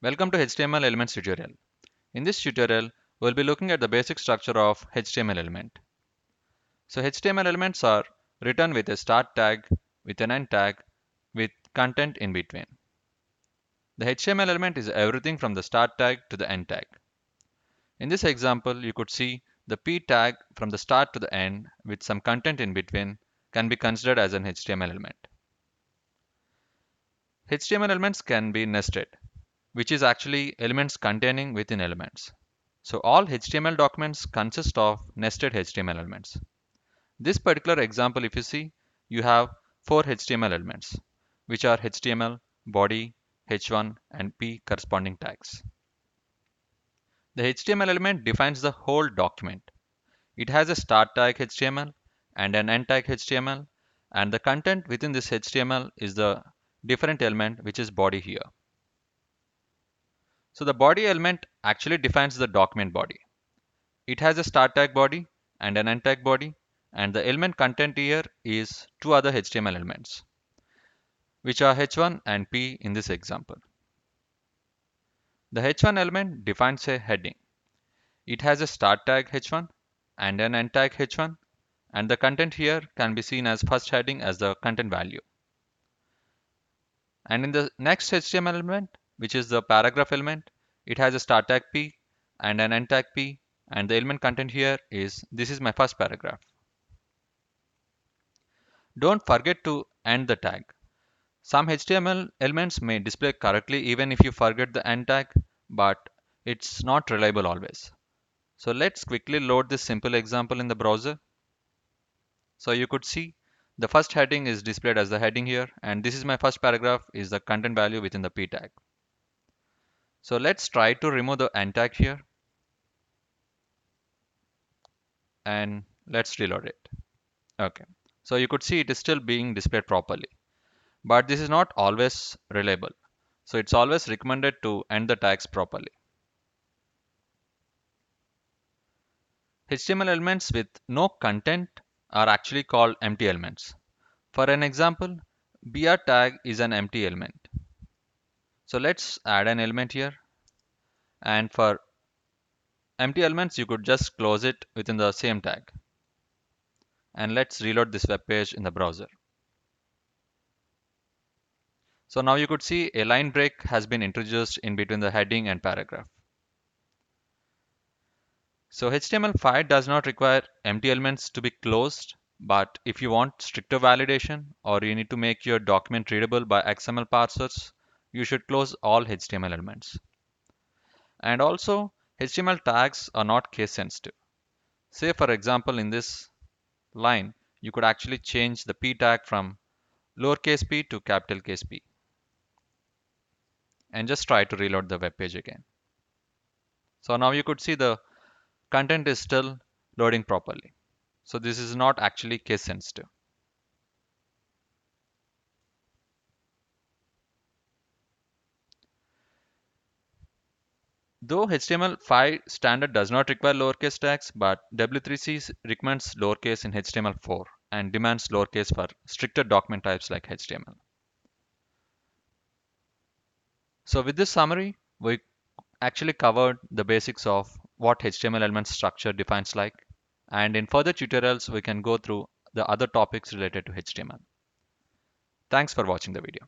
Welcome to HTML Elements tutorial. In this tutorial, we'll be looking at the basic structure of HTML element. So HTML elements are written with a start tag, with an end tag, with content in between. The HTML element is everything from the start tag to the end tag. In this example, you could see the p tag from the start to the end with some content in between can be considered as an HTML element. HTML elements can be nested, which is actually elements containing within elements. So all HTML documents consist of nested HTML elements. This particular example, if you see, you have four HTML elements, which are HTML, body, h1, and p corresponding tags. The HTML element defines the whole document. It has a start tag HTML and an end tag HTML, and the content within this HTML is the different element, which is body here. So the body element actually defines the document body. It has a start tag body and an end tag body, and the element content here is two other HTML elements, which are h1 and p in this example. The h1 element defines a heading. It has a start tag h1 and an end tag h1, and the content here can be seen as first heading as the content value. And in the next HTML element, which is the paragraph element, it has a start tag p and an end tag p, and the element content here is this is my first paragraph. Don't forget to end the tag. Some HTML elements may display correctly even if you forget the end tag, but it's not reliable always. So let's quickly load this simple example in the browser. So you could see the first heading is displayed as the heading here, and this is my first paragraph is the content value within the p tag. So let's try to remove the end tag here, and let's reload it. Okay. So you could see it is still being displayed properly, but this is not always reliable. So it's always recommended to end the tags properly. HTML elements with no content are actually called empty elements. For an example, br tag is an empty element. So let's add an element here. And for empty elements, you could just close it within the same tag. And let's reload this web page in the browser. So now you could see a line break has been introduced in between the heading and paragraph. So HTML5 does not require empty elements to be closed, but if you want stricter validation or you need to make your document readable by XML parsers, you should close all HTML elements. And also, HTML tags are not case sensitive. Say for example, in this line, you could actually change the p tag from lowercase p to capital case P. And just try to reload the web page again. So now you could see the content is still loading properly. So this is not actually case sensitive. Though HTML5 standard does not require lowercase tags, but W3C recommends lowercase in HTML4 and demands lowercase for stricter document types like HTML. So with this summary, we actually covered the basics of what HTML element structure defines like, and in further tutorials, we can go through the other topics related to HTML. Thanks for watching the video.